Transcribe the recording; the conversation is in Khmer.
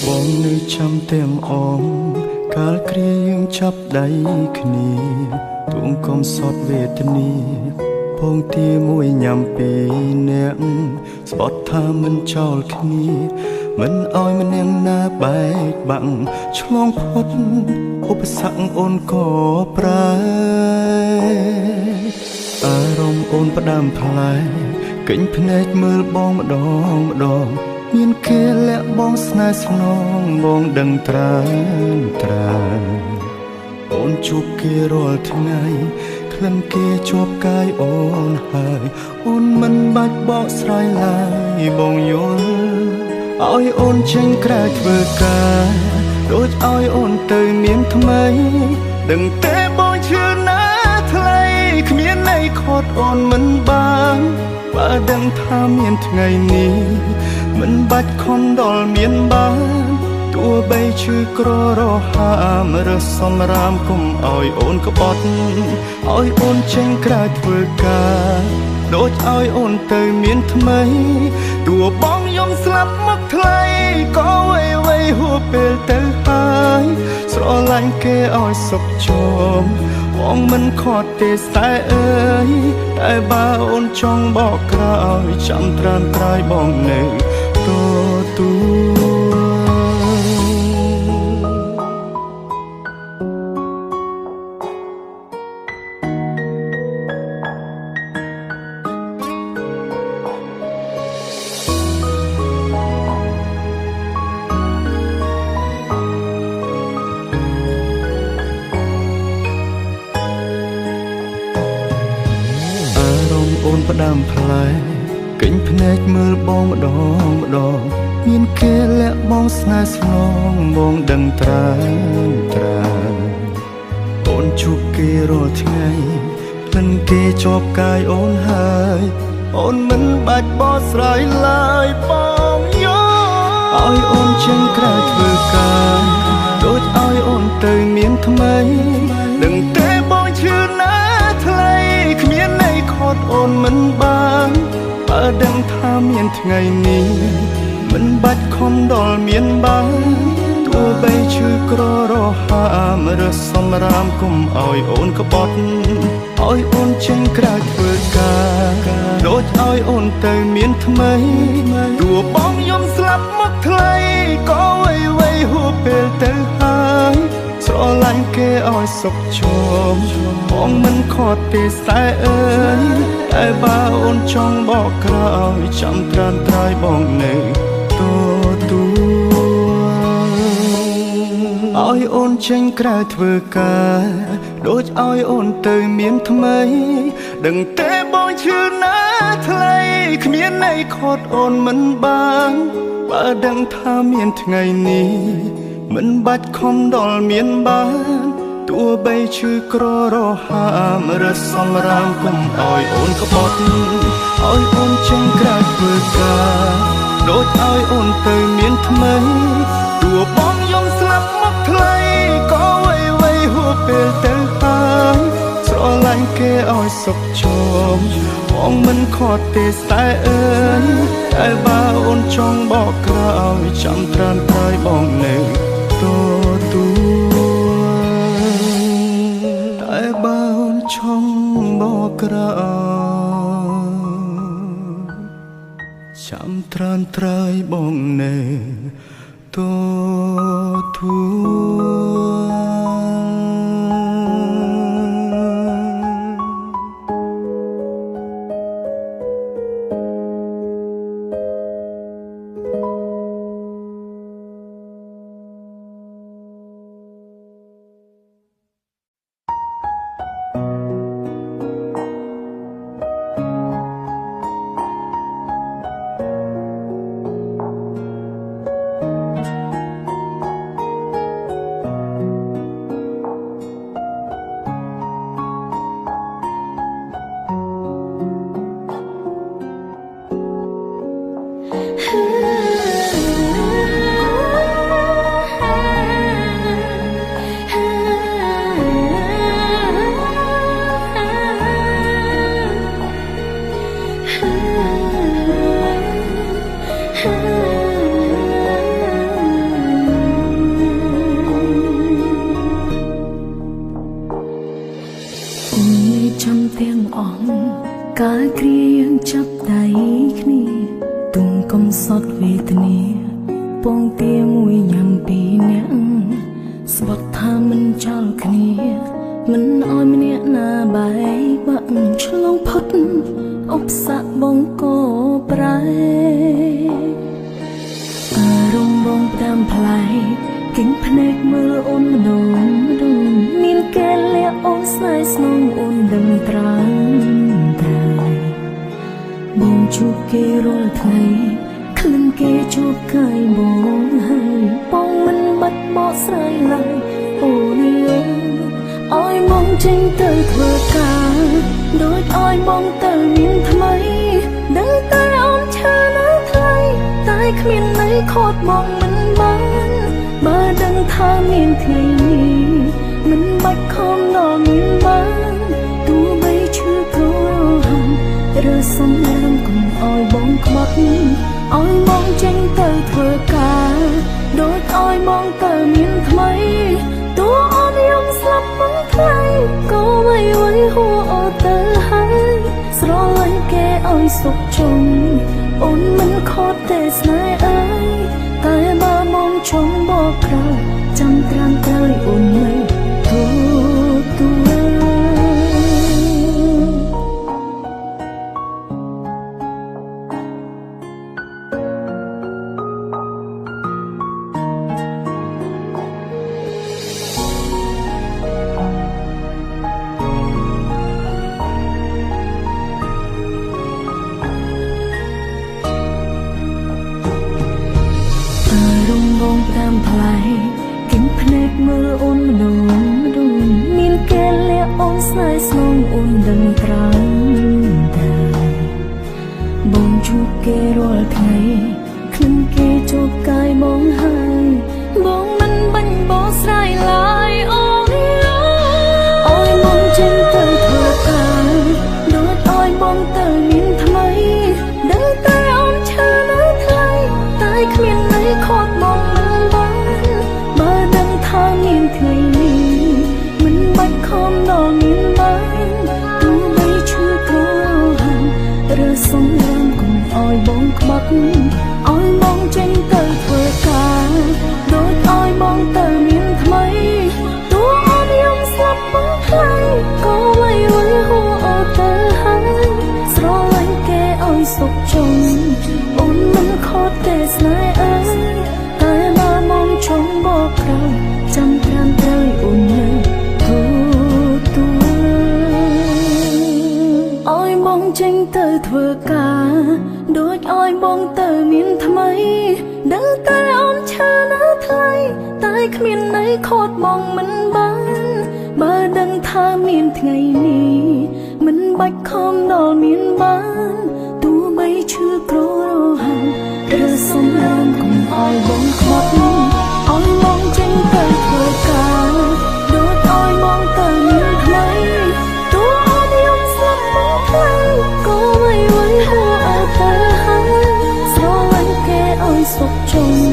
បងនៅចាំទាំងអងកាលគ្រាយើងចាប់ដៃគ្នាទួងកុំសត់វេទនាពងទាមួយញ៉ាំពីរនាក់ស្បត់ថាមិនចោលគ្នាមិនអោយម្នាក់ណាបែកបាក់ឆ្លងផុតឧបសគ្គអូនក៏ប្រើអារម្មណ៍អូនផ្ដាំផ្លែកិញភ្នែកមើលបងម្ដងម្ដងមានគេលាក់បងស្នេហ៍ស្នងបងដឹងត្រានត្រាអូនជួបគេរាល់ថ្ងៃក្លិនគេជាប់កាយអូនហើយអូនមិនបាច់បកស្រាយឡើយបងយល់ឲ្យអូនចេញក្រៅធ្វើការដូចឲ្យអូនទៅមានថ្មីដឹងទេបងជឿណាថ្លៃគ្មានន័យខត់អូនមិនបានបើដឹងថាមានថ្ងៃនេះមិនបាច់ខំដល់មានបានទោះបីឈឺក្ររហាមរើសសំរាមគុំឲ្យអូនក្បត់ឲ្យអូនចេញក្រៅធ្វើការដូចឲ្យអូនទៅមានថ្មីទោះបងយំស្លាប់មកថ្លៃក៏វៃហួសពេលទៅហើយស្រឡាញ់គេឲ្យសុខជមបងមិនខត់ទេស្តែអើយតែបើអូនចង់បកក្រោយចាំត្រានត្រាយបងនៅទូអូនផ្ដាំផ្លែកិញភ្នែកមើលបងម្ដងម្ដងមានគេលាក់បងស្នេហ៍ស្នងបងដឹងត្រានត្រាអូនជួបគេរាល់ថ្ងៃក្លិនគេជាប់កាយអូនហើយអូនមិនបាច់បកស្រាយឡើយបងយោឲ្យអូនចេញក្រៅធ្វើការដូចឲ្យអូនទៅមានថ្មីដឹងទេបងជឿណាថ្លៃគ្មានន័យខត់អូនមិនបានបើដឹងថាមានថ្ងៃនេះមិនបាច់ខំដល់មានបានទោះបីឈឺក្ររហាមរើសសំរាមគុំឲ្យអូនក្បត់ឲ្យអូនចេញក្រៅធ្វើការដូចឲ្យអូនទៅមានថ្មីទោះបងយំស្លាប់មកថ្លៃក៏វៃហួសពេលទៅហើយស្រឡាញ់គេឲ្យសុខជមបងមិនខត់ទេស្តែអើយតែបើអូនចង់បកក្រោយចាំត្រានត្រាយបងនៅទូឲ្យអូនចេញក្រៅធ្វើការដូចឲ្យអូនទៅមានថ្មីដឹងទេបងជឿណាថ្លៃគ្មានន័យខត់អូនមិនបានបើដឹងថាមានថ្ងៃនេះមិនបាច់ខំដល់មានបានទោះបីឈឺក្ររហាមរើសសំរាមគុំឲ្យអូនក្បត់ឲ្យអូនចេញក្រៅធ្វើការដូចឲ្យអូនទៅមានថ្មីទោះបងយំស្លាប់មកថ្លៃក៏វៃហួសពេលទៅហើយស្រឡាញ់គេឲ្យសុខជមបងមិនខត់ទេស្តែអើយតែបើអូនចង់បកក្រោយចាំត្រានត្រាយបងនៅទូតែបើអូនចង់បកក្រោយចាំត្រានត្រាយបងនៅទូ ងទាមួយញ៉ាំពីអ្នកស្បត់ថាមិនចោលគ្នាមិនអោយម្នាក់ណាបែកបាក់ឆ្លងផុតឧបសគ្គបងក៏ប្រែអារម្មណ៍បងផ្ដាំផ្លែគិញភ្នែកមើលអូនម្ដងមានគេលាក់អូនស្នេហ៍ស្នងអូនដឹងត្រាំតែបងជួបគេរាល់ថ្ងៃក្លិនគេជួបកាយបងហើយបងមិនបាត់បកស្រាយឡើយអូនអើយបងចេញទៅធ្វើការដូចអើយបងទៅមានថ្មីដឹងតែអូនឈើនៅថ្លៃតែគ្មានន័យខត់បងមិនបានបើដឹងថាមានថ្ងៃនេះមិនបាច់ខំដល់មានបានទោះបីឈឺក្រហាំរើសំរាមកុំអោយបងខ្មាក់អោយបងចេញទៅធ្វើការដូចអោយបងទៅមានថ្មីទោះអូនយំស្លាប់មិនថ្លៃក៏មិនអ្វីហួរអត់ទៅហើយស្រលាញ់គេអោយសុខជុំអូនមិនខត់ទេស្នេហ៍អើយតែបើមកជុំបកក្រោយចាំត្រាំត្រូវអូនមិនធូរទួបងផ្ដាំផ្លែគិញភ្នែកមើលអូនម្ដងមានគេលាក់អូនស្នេហ៍ស្នងអូនដឹងត្រាំតែបងជួបគេរាល់ថ្ងៃគ្លិនគេជួបកាយបងហើយបងមិនបាញ់បោះស្រាយឡើយអូនអើយបងចេញទៅធ្វើការដូចអើយបងទៅមានថ្មីដឹងតែអូនឈើនៅថ្លៃតែគ្មានន័យខត់បងមានថ្ងៃនេះមិនបាច់ខំដល់មានបានទោះបីឈឺក្រហាំរើសំរាមកុំអោយបងខ្មាក់អោយបងចេញទៅធ្វើការដូចអោយបងទៅមានថ្មីទោះអូនយំស្លាប់បងថ្លៃក៏មិនអ្វីហួរអត់ទៅហើយស្រលាញ់គេអោយសុខជុំអូនមិនខត់ទេស្នេហ៍អើយតែបើមកជុំបកក្រោយចាំត្រាំត្រូវអូននៅធូរទួអោយបងចេញទៅធ្វើការដូចអោយបងទៅមានថ្មីដឹងតែអូនឈើនៅថ្លៃតែគ្មានន័យខត់បងមិនបានបើដឹងថាមានថ្ងៃនេះមិនបាច់ខំដល់មានបានទោះបីឈឺក្រហាំឬសំរាមកុំអោយបងខ្មាក់អោយបងចេញទៅធ្វើការដូចអោយបងទៅមានថ្មីទោះអូនយំស្លាប់បងថ្លៃក៏មិនអ្វីហួរអត់ទៅហើយស្រលាញ់គេអោយសុខជុំ